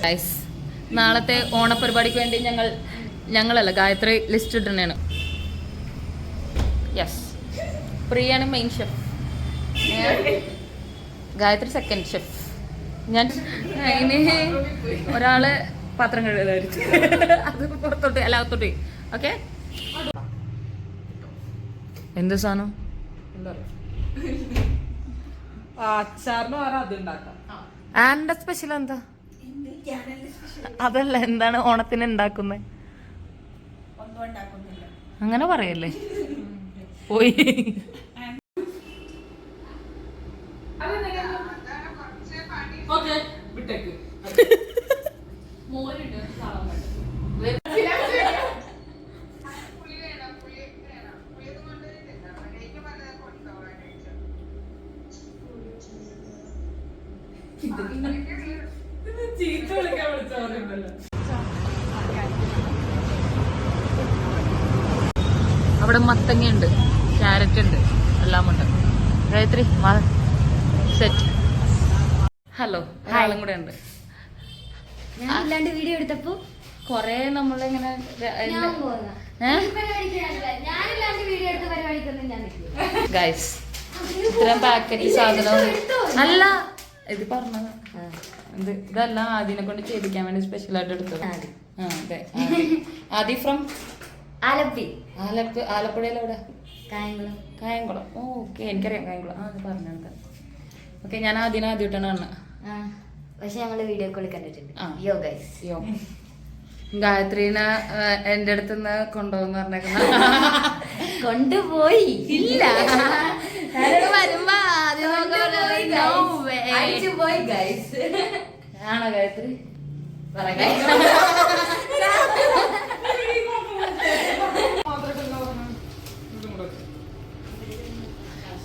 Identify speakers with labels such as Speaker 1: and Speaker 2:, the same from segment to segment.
Speaker 1: Guys നാളത്തെ ഓണപരിപാടിക്ക് വേണ്ടി ഞങ്ങളല്ല ഗായത്രി ലിസ്റ്റ് ഇടുന്നതാണ്. യെസ്, പ്രിയാണ് main chef, Gayathri second chef. ഞാൻ ഇനി ഒരാള് പാത്രം കഴുകുന്നതായിരിക്കും, അത് പുറത്തോട്ട് അല്ല അകത്തോട്ട്. ഓക്കെ, എന്ത് സാധനം ആന്റെ സ്പെഷ്യൽ എന്താ? അതല്ല, എന്താണ് ഓണത്തിന് ഉണ്ടാക്കുന്നത്? അങ്ങനെ പറയല്ലേ, പോയി. അവിടെ മത്തങ്ങയുണ്ട്, ക്യാരറ്റ് ഉണ്ട്, എല്ലാം ഉണ്ട്. ഗായത്രി സെറ്റ്. ഹലോ, ആളും കൂടെ ഉണ്ട്.
Speaker 2: വീഡിയോ എടുത്തപ്പോ കൊറേ നമ്മളിങ്ങനെ
Speaker 1: ഗൈസ് ഇത്രയും പാക്കറ്റ് സാധനം അല്ല ഇത് പറഞ്ഞത്. ഇതെല്ലാം ആദ്യനെ കൊണ്ട് ചെയ്യിക്കാൻ വേണ്ടി സ്പെഷ്യൽ ആയിട്ട് എടുത്തത്. അതെ, ആദ്യ ഫ്രം ആലപ്പുഴയിൽ എവിടെ? കായംകുളം. ഓക്കെ, എനിക്കറിയാം കായംകുളം. അത് പറഞ്ഞത്. ഓക്കെ, ഞാൻ ആദ്യമായിട്ടാണ് കാണുന്നത്.
Speaker 2: പക്ഷെ ഞങ്ങള് വീഡിയോ കോളിൽ കണ്ടിട്ടുണ്ട്.
Speaker 1: ഗായത്രീനെ എന്റെ അടുത്തുനിന്ന് കൊണ്ടുപോകുന്ന പറഞ്ഞേക്കുന്ന
Speaker 2: കൊണ്ടുപോയി ഇല്ല,
Speaker 1: വരുമ്പോ ആണോ ഗായത്രി?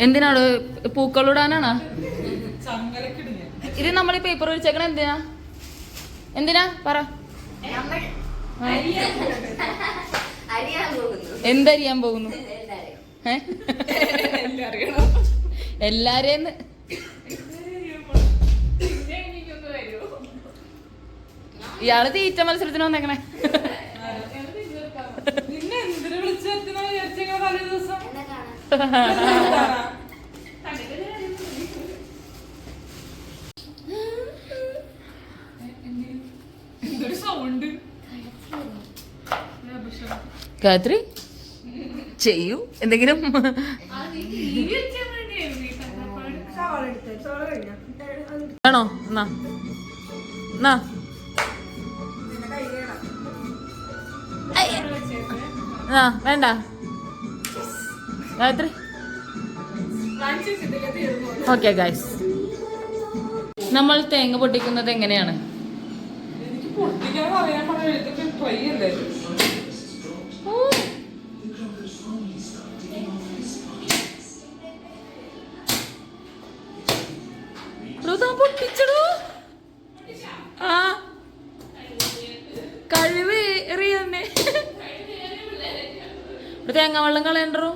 Speaker 1: എന്തിനാണ് പൂക്കളിടാനാണോ ഇത് നമ്മൾ ഈ പേപ്പർ വിരിച്ചേക്കണ? എന്തിനാ പറ. എന്തറിയാൻ പോകുന്നു? എല്ലാരെയും ഇയാള് തീറ്റ മത്സരത്തിന് വന്നേക്കണേ. ഗായത്രി ചെയ്യൂ എന്തെങ്കിലും. ആണോ? വേണ്ട ഗായത്രി. ഓക്കെ ഗൈസ്, നമ്മൾ തേങ്ങ പൊട്ടിക്കുന്നത് എങ്ങനെയാണ്? പൊട്ടിച്ചടോ. ആ കഴിവ് എറിയന്നെ. തേങ്ങ വെള്ളം കളയണ്ടോ?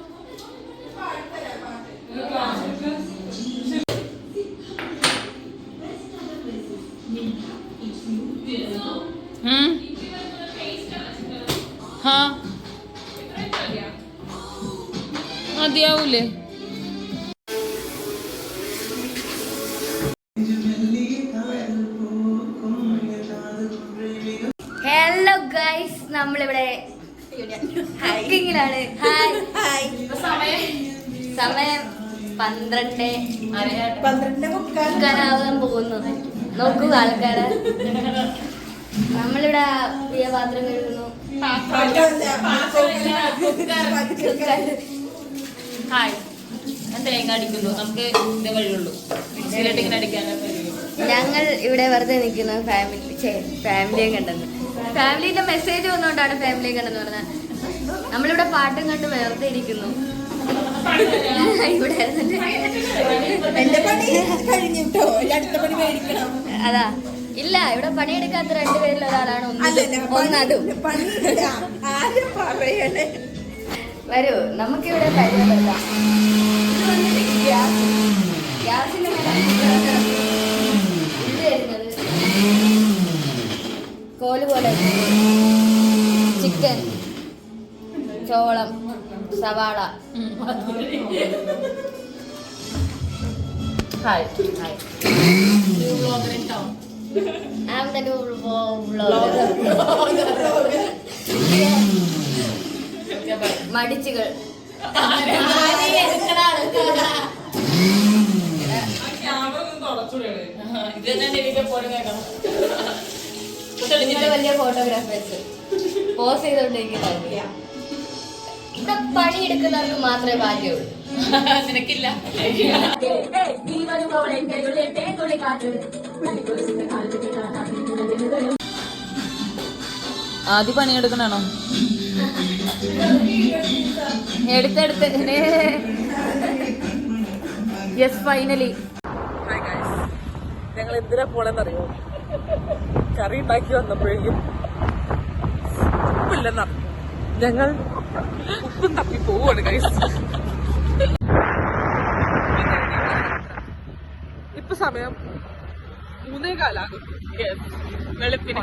Speaker 1: മതിയാവൂലേ?
Speaker 2: ഹലോ ഗൈസ്, നമ്മളിവിടെ കുക്കിങ്ങിലാണ്. സമയം 12:12 പോകുന്നു. നോക്കൂ ആൾക്കാരെ, നമ്മളിവിടെ പാത്രം കഴുകുന്നു.
Speaker 1: ഹായ്, ഞാൻ തേങ്ങ അടിക്കുന്നു. നമുക്ക് ഇതേ വഴിയുള്ളൂ, മിക്സിയിലിട്ട് ഇങ്ങനെ അടിക്കാനേ.
Speaker 2: ഞങ്ങൾ ഇവിടെ വെറുതെ നിൽക്കുന്നു. ഫാമിലിയും കണ്ടെന്ന്, ഫാമിലിന്റെ മെസ്സേജ് വന്നുകൊണ്ടാണ് ഫാമിലിയും കണ്ടെന്ന് പറഞ്ഞത്. നമ്മളിവിടെ പാട്ടും കണ്ട് വെറുതെ ഇരിക്കുന്നു. ഇവിടെ അതാ ഇല്ല, ഇവിടെ പണിയെടുക്കാത്ത രണ്ടുപേരിൽ ഒരാളാണ് ഒന്നതും. വരൂ, നമുക്കിവിടെ പരിചയപ്പെടാം. ഗ്യാസിന് ഇത് വരുന്നത് അവല് പോലെ ചിക്കൻ, ചോളം, സവാള.
Speaker 1: Hi
Speaker 2: I'm the new vlogger. മടിച്ചുകൾ. വലിയ ഫോട്ടോഗ്രാഫേഴ്സ് പോസ് ചെയ്തോണ്ടിരിക്കുന്ന പണിയെടുക്കുന്നവർക്ക് മാത്രമേ ഭാഗ്യമുള്ളൂ.
Speaker 1: നിനക്കില്ല. ആദ്യം പണിയെടുക്കണോ? എടുത്തെടുത്ത്. Yes, finally.
Speaker 3: ഞങ്ങൾ എന്തിനാ പോണെന്നറിയോ? കറി ഉണ്ടാക്കി വന്നപ്പോഴേക്കും ഉപ്പില്ലെന്നറിയും. ഞങ്ങൾ ഉപ്പും തപ്പി പോവാണ് ഗൈസ്. ഇപ്പൊ സമയം 3:15 വെളുപ്പിന്.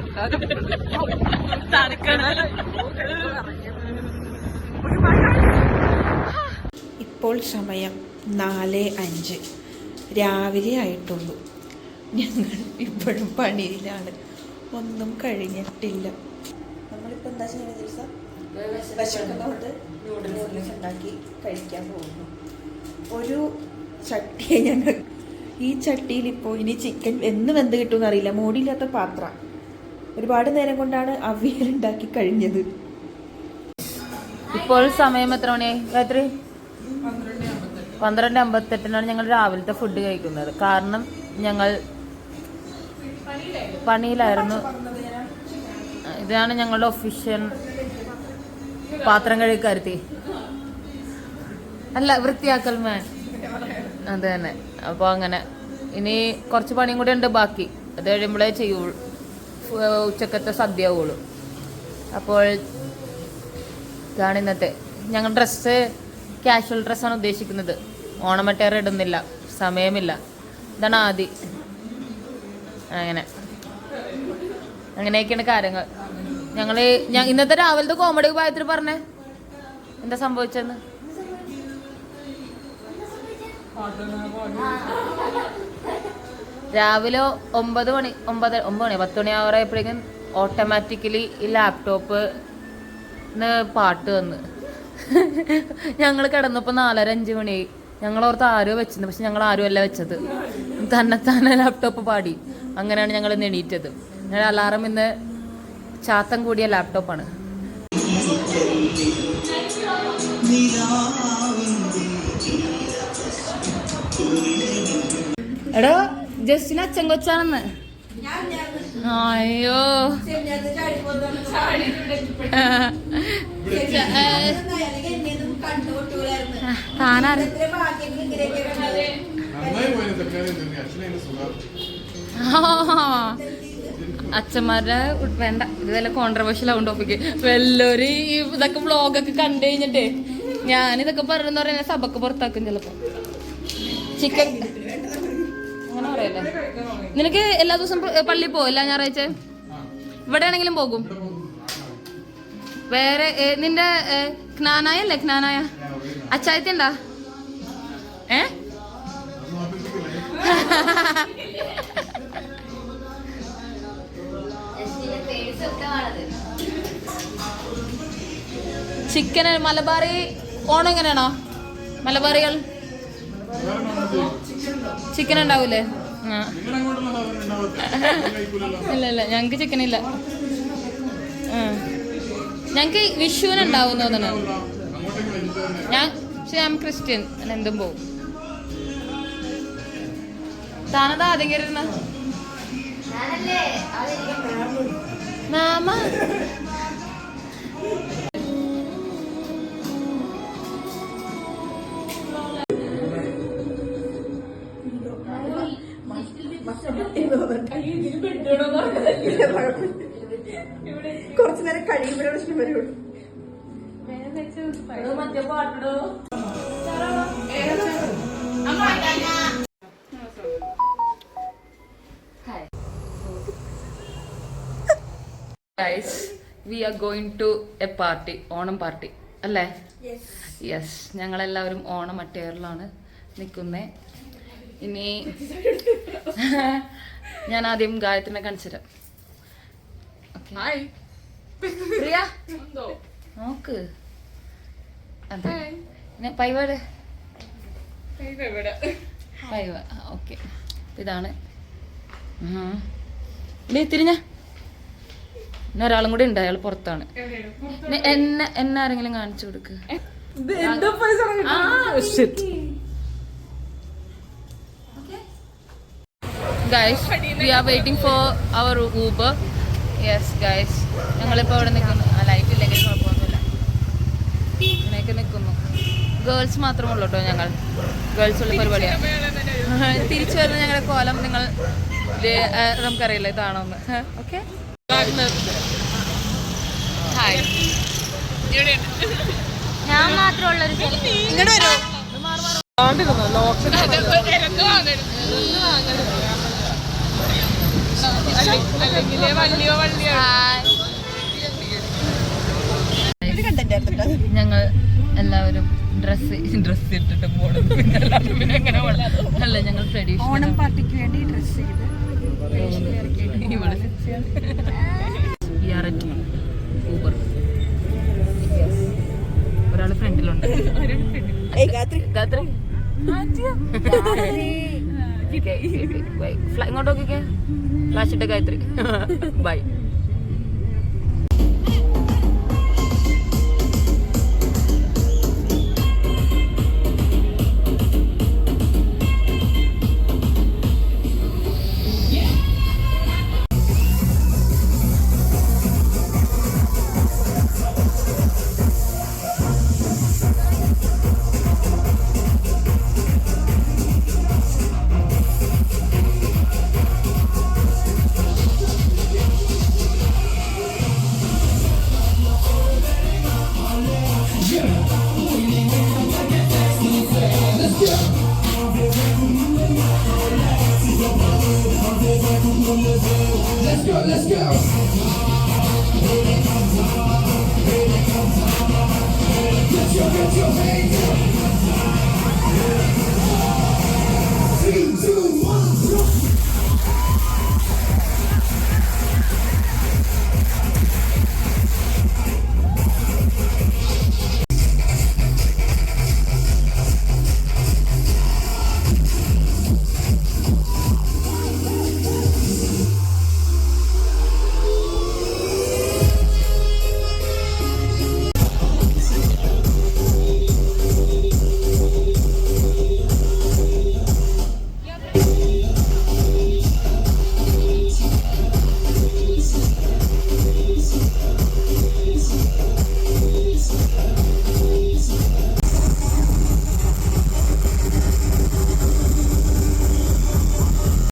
Speaker 4: ഇപ്പോൾ സമയം 4:05 രാവിലെ ആയിട്ടുള്ളൂ. ഞങ്ങൾ ഇപ്പോഴും പണിയിലാണ്, ഒന്നും കഴിഞ്ഞിട്ടില്ല. നമ്മളിപ്പോൾ എന്താ ചെയ്യുന്ന ദിവസം വിശക്കുന്നതുകൊണ്ട് നൂഡിൽസ് ഉണ്ടാക്കി കഴിക്കാൻ പോകുന്നു. ഒരു ചട്ടിയെ ഞങ്ങൾ ഈ ചട്ടിയിൽ ഇപ്പോൾ ഇനി ചിക്കൻ എന്ന് വെന്ത് കിട്ടുമെന്ന് അറിയില്ല. മൂടിയില്ലാത്ത പാത്രം. ഒരുപാട് നേരം കൊണ്ടാണ് അവിയൽ ഉണ്ടാക്കി കഴിഞ്ഞത്.
Speaker 1: ഇപ്പോൾ സമയം എത്ര മണിയായി? രാത്രി 12:58 ഞങ്ങൾ രാവിലത്തെ ഫുഡ് കഴിക്കുന്നത്. കാരണം ഞങ്ങൾ പണിയിലായിരുന്നു. ഇതാണ് ഞങ്ങളുടെ ഒഫീഷ്യൽ പാത്രം കഴുകാരുത്തി, അല്ല വൃത്തിയാക്കൽ മാൻ. അത് തന്നെ. അപ്പോൾ അങ്ങനെ ഇനി കുറച്ച് പണിയും കൂടെ ഉണ്ട് ബാക്കി. അത് കഴിയുമ്പോഴേ ചെയ്യുള്ളൂ, ഉച്ചക്കത്തെ സദ്യ ആവുള്ളൂ. അപ്പോൾ ഇതാണ് ഇന്നത്തെ ഞങ്ങൾ ഡ്രസ്സ്. കാഷ്വൽ ഡ്രസ്സാണ് ഉദ്ദേശിക്കുന്നത്. ഓണമെറ്റയർ ഇടുന്നില്ല, സമയമില്ല. ഇതാണ് ആദ്യം. അങ്ങനെയൊക്കെയാണ് കാര്യങ്ങൾ. ഇന്നത്തെ രാവിലത്തെ കോമഡി ഉപായത്തിൽ പറഞ്ഞേ എന്താ സംഭവിച്ചെന്ന്. രാവിലെ 9 മണി 10 മണി ആവാറായപ്പോഴേക്കും ഓട്ടോമാറ്റിക്കലി ഈ ലാപ്ടോപ്പ് പാട്ട് വന്ന് ഞങ്ങൾ കിടന്നപ്പോൾ 4:30-5 മണിയായി. ഞങ്ങളോർത്ത് ആരോ വെച്ചത്, പക്ഷെ ഞങ്ങൾ ആരും അല്ല വെച്ചത്. തന്നെ ലാപ്ടോപ്പ് പാടി. അങ്ങനെയാണ് ഞങ്ങൾ എണീറ്റത്. ഞങ്ങൾ അലാറം ഇന്ന് ചാത്തം കൂടിയ ലാപ്ടോപ്പാണ്. എടോ ജസ്റ്റിന് അച്ഛൻ കൊച്ചാണെന്ന്. അയ്യോ താനാര അച്ഛന്മാരുടെ വേണ്ട, ഇത് വല്ല കോൺട്രവേഴ്ഷ്യൽ ആവും ടോപ്പിക്ക്. വല്ലൊരു ഇതൊക്കെ വ്ളോഗൊക്കെ കണ്ടു കഴിഞ്ഞിട്ടേ ഞാനിതൊക്കെ പറഞ്ഞെന്ന് പറയാൻ സഭക്ക് പുറത്താക്കും ചിലപ്പോ. ചിക്കൻ അങ്ങനെ പറയല്ലേ. നിനക്ക് എല്ലാ ദിവസം പള്ളിയിൽ പോകും? എല്ലാ ഞായറാഴ്ച ഇവിടെ ആണെങ്കിലും പോകും. വേറെ നിന്റെ ജ്ഞാനായ അല്ലേ? ജ്ഞാനായ അച്ചായത്തി ഉണ്ടാ? ചിക്കന് മലബാറി ഓണം എങ്ങനെയാണോ? മലബാറികൾ ചിക്കൻ ഉണ്ടാവൂലേ? ഇല്ല ഞങ്ങക്ക് ചിക്കൻ ഇല്ല. ഞങ്ങക്ക് വിഷുവിനുണ്ടാവും തോന്നണ. ഞാൻ ക്രിസ്ത്യൻ, എന്തും പോവും. താനതാ ആദ്യം കയറിയിരുന്ന മാമ.
Speaker 4: കുറച്ചു നേരം കഴിയുമ്പോഴേ പ്രശ്നം വരുള്ളൂ.
Speaker 1: മറ്റേ പാട്ടിടോ. Guys we are going to a party, Onam party അല്ലേ? യെസ്, ഞങ്ങളെല്ലാവരും ഓണം അട്ടയറിലാണ് നിൽക്കുന്നത്. ഇനി ഞാൻ ആദ്യം ഗായത്രിനെ കാണിച്ചു തരാം. പ്രിയ നോക്ക്, അതെ പൈവ ഓക്കെ. ഇതാണ് തിരിഞ്ഞ പിന്നെ ഒരാളും കൂടി ഉണ്ട്, അയാൾ പുറത്താണ്. എന്നെ ആരെങ്കിലും കാണിച്ചു കൊടുക്ക്. Guys we are waiting for our Uber. Yes guys, ഞങ്ങളിപ്പോൾ അവിടെ നിൽക്കുന്നു. ലൈറ്റ് ഇല്ലെങ്കിൽ കുഴപ്പമൊന്നുമില്ല, ഇങ്ങനെയൊക്കെ നിൽക്കുന്നു. ഗേൾസ് മാത്രമേ ഉള്ളൂ കേട്ടോ, ഞങ്ങൾ ഗേൾസ് ഉള്ള പരിപാടിയാണ്. തിരിച്ചു വരുന്ന ഞങ്ങളുടെ കോലം നിങ്ങൾ നമുക്കറിയില്ല ഇതാണോ എന്ന്. Okay, hi.
Speaker 2: ഞാൻ മാത്രമുള്ളൊരു
Speaker 1: ഞങ്ങൾ എല്ലാവരും ഡ്രസ് ഇട്ടിട്ട് പോകണം. പിന്നെ എങ്ങനെ പോകണം അല്ല, ഞങ്ങൾ ട്രഡീഷണൽ
Speaker 4: ഓണം പാർട്ടിക്ക് വേണ്ടി ഡ്രസ് ചെയ്ത്
Speaker 1: ഊബർ. ഒരാള് ഫ്രണ്ടിലുണ്ട്. ഇങ്ങോട്ട് നോക്കിക്കേ, ഫ്ലാഷ് ഇട്ട ഗായത്രി. ബൈ.
Speaker 5: Let's go. 3, 2,